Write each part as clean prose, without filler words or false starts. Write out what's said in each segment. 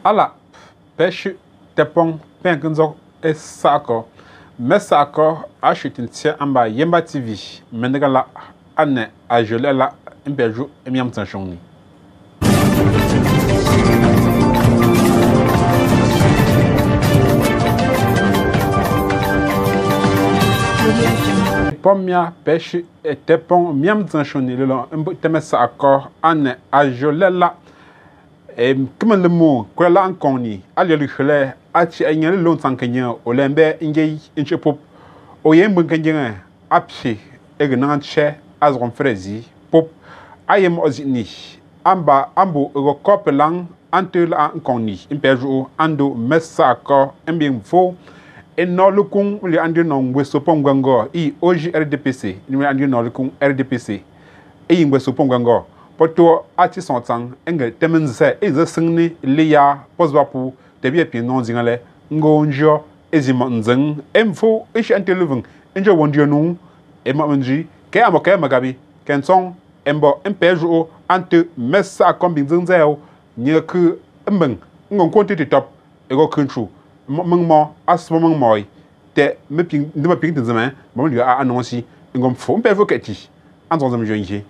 ala pêche tepon penkenzo et sako mesako achitintia amba Yemba TV menegala ane ajolela imbeju emiam tanshoni Pomia pêche et tepon miam tanshoni le temesa accord ane ajolela et comme le mot quoi là enconi ali le chle achi enyen le long tankenya olembe ingei inchepop oyembu kenyen apsi egnan che azron frezi pop ayem ozini amba ambo recop lang ante la enconi impejo ando mesako embien fo eno lukun le ande no ngwesopom gwango I oji RDPC ni ande no lukun RDPC e ngwesopom gwango poto ati sontan engel temenze ezesingni liya posbapu debi epi non zingale ngonjo ezimanzen emfo ishi anteluvung enjo wondio nu emamenji ke amoke magabi kenson embo empejo ante messa kombinzenzel nyeku mbeng ngon quantity top ego control mengmo asmo mengmoy te meping ndima ping tenzema mamundi a annonci ngom fo mpevo keti anzon zam jonji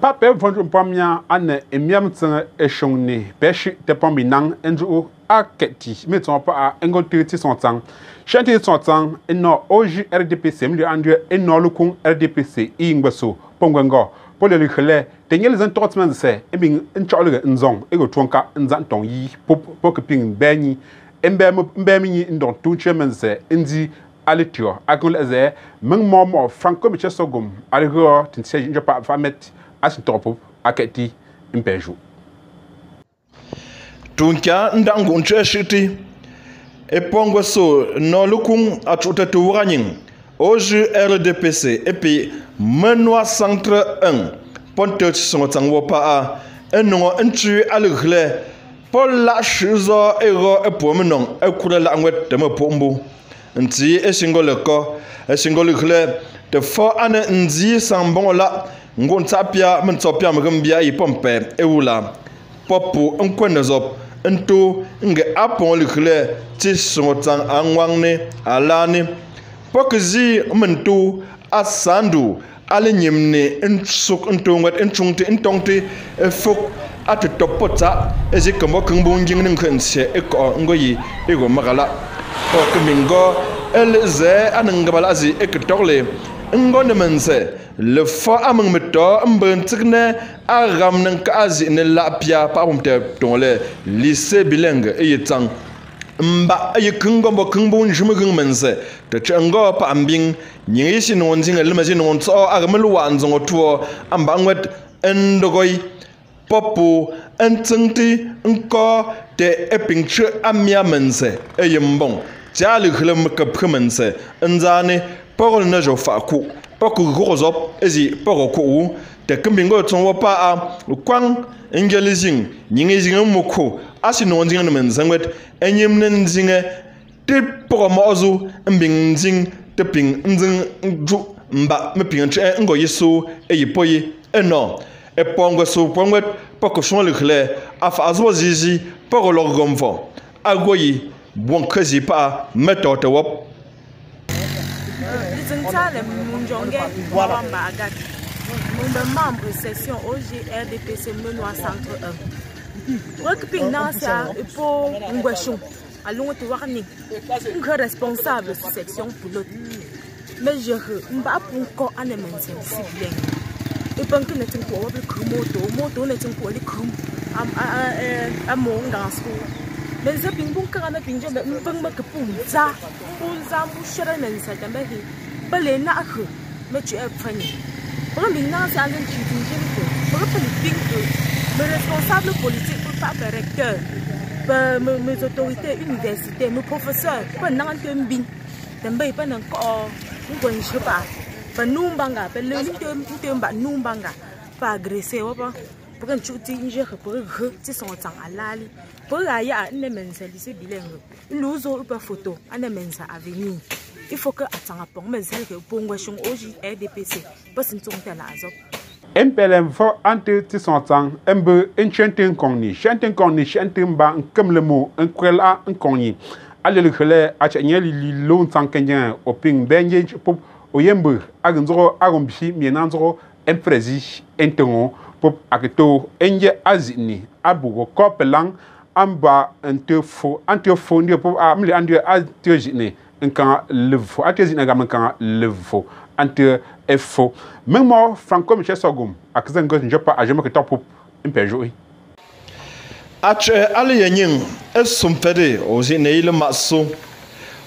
Pape vonju mpamia ane emiam tsanga eshongni peshi te pombi nang enju aketi meton pa engo 30 sontang chanti sontang eno oji RDPC mli andue eno lukun RDPC ingbeso pongwengo pole le khele tenyel zan trotman se ebing nchole nzong ego twonka nzan ton yi pop ping beni mbemi ndon tunchemen se ndi alitio akul eze mengmo franco michesogum algo tinse njopa famet asitopo aketi impeju tunkia ndangu ncheshiti epongwe so no lukun atuta turanyin oju RDPC epi menwa centre 1 ponte sonotangwo pa a enno ntu aligle pola shizo ero epomnon ekule la ngwet de mopombo nti esingoleko esingoligle de fo ane nzi sambon la ngontapia mentopia mgambia ipompe ewula popu nkwenezop nto nge apon ligle ti sonotang anwangne alani pokzi mentu asandu alinyimne nsuk ntongwet nchungte ntongte efok atotopota ezikombo kungbunjing nkhense eko ngoyi ego magala okmingo elze anangabala azi ektorle ngone mense le fa amang meto mbentikne agam nan kazi ne lapia pa pomte tonle lycée bilingue eyetang mba ayikungombo kungbun jumugung mense te chango pa ambing nyisi nonzinga lemezi nonso agamelu wanzongo tuo amba ngwet endogoy popo entengti nko te epingche amia mense eyembong jali khlam kapkhmense nzane pogol na jo fa ku poku gozop ezi poku te kambingo tonwo pa a kwang engelizing nyingizing moko asino nzinga menzangwet enyemnen zinga te promozu mbingzing te ping nzing ju mba meping che ngo yeso eyipoyi eno epongwe so pongwet poku shon le khle afa azwo zizi poku logomfo agoyi bon kazi pa metote wop Zintale munjonge wamba agat mon membre section OG RDPC Menoir centre 1 Workping nansa pour ngweshon alongo te warning un responsable section pilote mais je mba pour ko anemense si bien et banque ne tin ko wabi moto ne tin ko li kum am dans school mais je bin bon kana pinje mbang makapun za mu shara men sa tambe hi bale na akhu me tu e fani pour bin na sa len chi pinje ko pour politique me responsable politique pour pas recteur mes autorités universitaires nos professeurs pas nan tembin tambe pas nan ko ngo nsheba pa numbanga pa le ntemba numbanga pa agresser wa pa pour un chuti inje pour ti son tang alali pour aya ne mensa lycée bilingue luzo upa photo ane mensa avenir il faut que attends pour mais c'est que pour ngweshung oji RDPC pas sin tung tela azop MPLM fo ante ti sontan embe enchenten konni chenten konni chenten ba comme le mot un kwela un konni ale le khele a chenyeli li lon tankenyen oping benje pop oyembe agunzoro agombi mienanzoro empresi entengo pop aketo enje azini abugo kopelang amba antefo ndi pop amli andi atejine nkan levo atejine gam nkan levo ante efo même Franco Michel Sogum akzen go njopa ajema ke top impejo ache ale yenyin esumfede ozine ile maso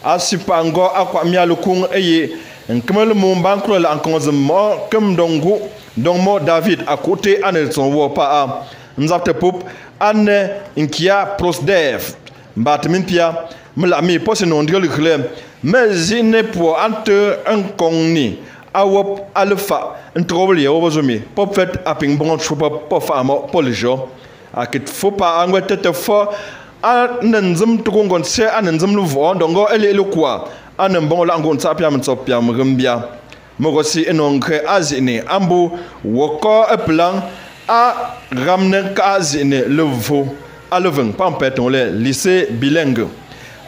asipango akwa mialukun eye nkemele mo bankro la ankonzemo kem dongu dongmo David à côté anelson wo pa a nzapte pop ane inkia prosdev mbatmin pia mlami pose non ndre le chlem mais zine pour ante un kongni awop alpha ntrobli obozomi pop fait aping bon chupa pop famo polijo akit fo pa angwe tete fo anenzum tukongon se anenzum luvo ndongo ele kwa anembon la ngon sapia mtsopia mrembia mogosi enonke azine ambu woko eplan a ramne kazine levo aleveng pampeton le lycée bilingue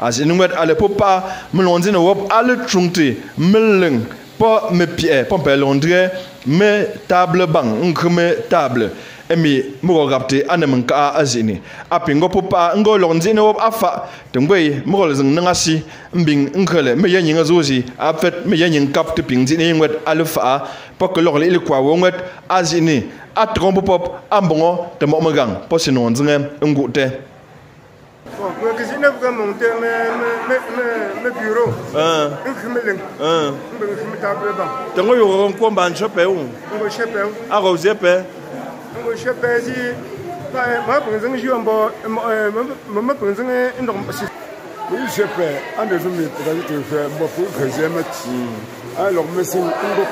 azine ngwet ale popa mlondine wop ale trunti meleng po me pie pompe londre me table bang nkme table emi mo rapte anemanka azini apingo popa ngo londine wop afa tengwe mo lezeng ngasi mbing nkele me yenyinga zozi afet me yenyin kapte pingzini ngwet alfa pok lokle ile kwa wonget azini atrombo pop ambongo te mo magang posino nzenge ngute bon que je ne veux monter mes bureaux nkhimeleng table bang tengo yo komba nchope u ngo chepe aro zepe ngo chepe si ma penzeng jiombo ma penzeng ndong si oui chepe ande zo mi peut être faire bon pour que j'aime alors mais c'est ngo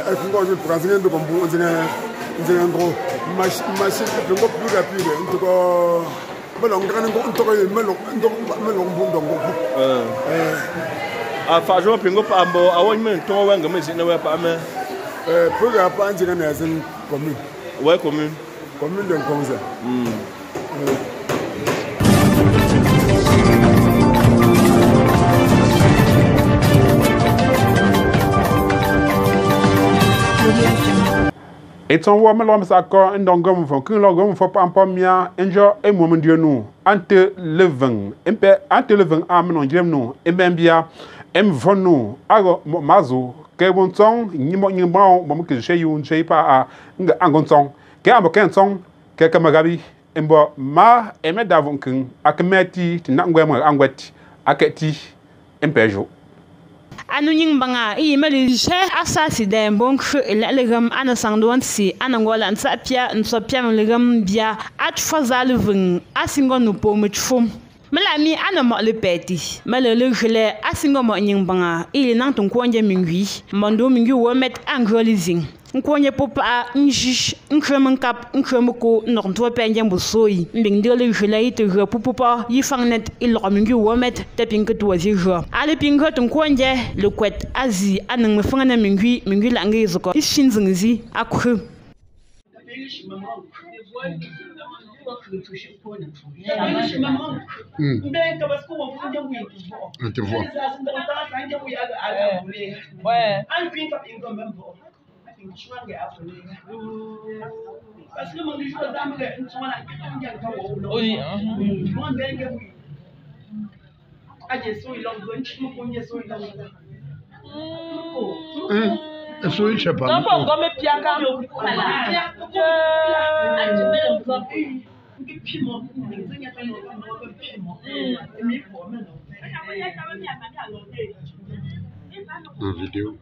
avec ngo je prends ngendo kombu nzeng ndro machine ngo plus rapide ndoko melong kan ngo ntoko melong bundongo a fajo pingo pambo awon men to wenga me zina we pa me pour la panzi na zin commune ouais commune de Nkonza eton wo melom sako ndongom fo kin logom fo pampamia enjo emomendio nu ante leven amnon jemnu embembia emvonu ago mazo ke bontong nyimo nyimba mo ke sheyu ncheipa a nga angontong ke amo kentong ke kamagabi embo ma emedavonkin akmeti tinangwem angwet aketi empejo anu nying banga i mali she asasi de bonk elegam ana sangdon si ana ngola nsapia nsopia melegam bia at fazalvin asingo no pomutfum melami ana mo le peti melele gele asingo mo nying banga i nang ton kwonje mingwi mondo mingwi wo met angrolizing nkonye popa njish nkremenkap nkremeko norntwo penje mbosoi mbingdele gele ite repupopa yifangnet ilromingi womet tepinket waziro ale pingot nkonje le kwet azi anang mfangana mingwi langi zoko ishinzingzi akhu te vois parce que mon jour dame que sont là oui so il en gonch mo konye so il en so il chapa non pas comme piaka vidéo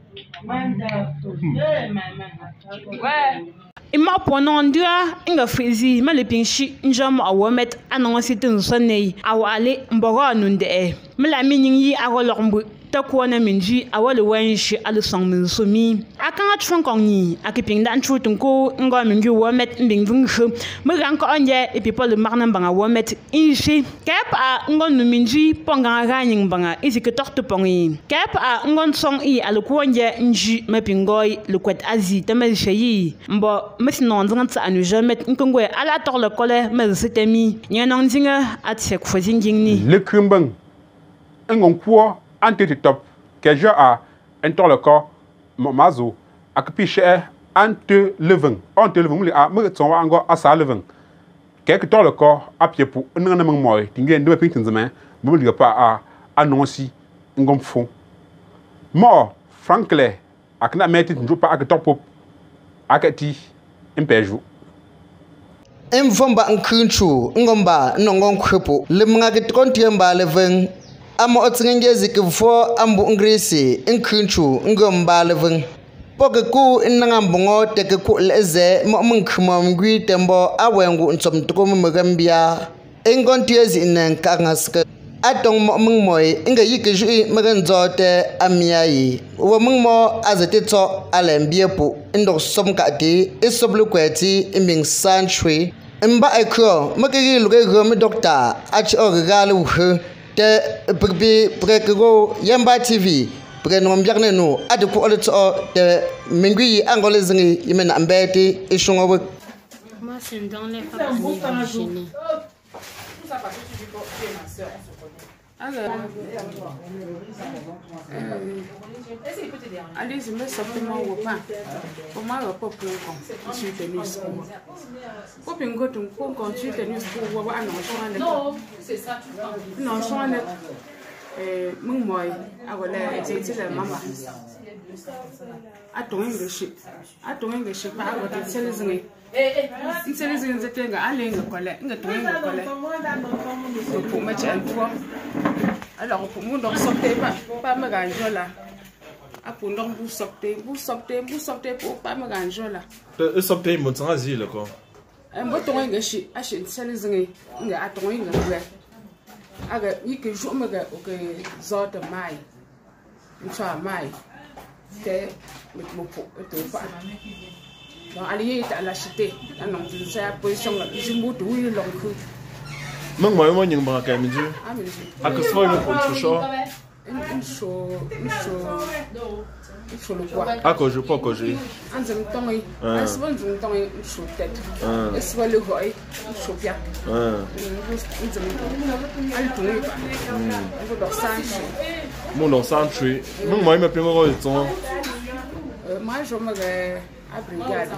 ima ponon dia inga frizi male pinshi njama awomet anonga sitin sonei awale mboro nunde mla mining yi agolormbu takwana minji awale wenshi alusong minsomi akanga chfonkong ni akiping dan chutun ko ngo mingi womet mbing vungshu mran ko onje e people le marna banga womet inshi kep a ngon minji ponga ganing banga isike tortu pongi kep a ngon song i alukwonje nji mapingoy lukwet azi tamelcheyi mbo mesnon zant anu jamet nkongwe ala torle kole mesitemi nyanong zinga atsek fozingini le kumbang ngon kwa ante top que je a entre le corps mazo akpiche ante levin muli a me tsonwa ango asa levin quelque temps le corps a pied pour ngana mang moy tingue ndo pintin zema bo liga pa a annonci ngom fond mo frankly akna metti njo pa ak top akati impeju Mvomba nkunchu ngomba nongon kwepo limnga kitkontiemba levin amo otsingengezi kifo ambu ngrisi nkunchu ngomba levin pokeku innangambongo tekeku leze mo mnkhmo ngwi tembo awengu ntsomtuko mugambia engontiezi inenkangaske atong mo mngmoy inga yikeju maganzote amiayi wo mngmo azetito alembiepu indok somkati isoblukweti imbing sanctuary mba ekro makegi luge mi doctor achi ogalu hu te pigbi prekego yamba tv prenom byagne no adeku olto te mingui angole zingi yimena mbeti ishongo moi c'est dans les familles génie allez, je me sors mon repas. Pour moi, le peuple continue de tenir ce qu'on pour une goutte, on continue de tenir ce qu'on voit. Non, c'est ça. Non, je suis honnête. Mon moi, j'ai la maman. À ton English, pas à votre télévision. Télévision, c'était un aller, pour mettre un toit. Alors, pour moi, donc, sortez pas me ganger là. Après, donc, vous sortez pour pas me ganger là. Sortez, mon sang asile, quoi. Un bouton est gâché, achète celle là, à ton English. Alors, oui, que je me gâche, que zort de maille. Une fois maille. C'est le mot pour pas. Donc, allez, à l'acheter. Non, je sais la position, je me dis, oui, l'oncle. Mang moi moi nyang baka mi ju. Ak so mo ko cho. Une le quoi. Ah que je pas que j'ai. En zem tongi. En sebon zem tongi cho tête. Et soit le goy, cho bien. Une zem. Al tongi pas. On doit sanche. Mon dans sanctuary. Mang moi me pingo ko ton. Moi je me à brigade.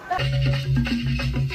Thank you.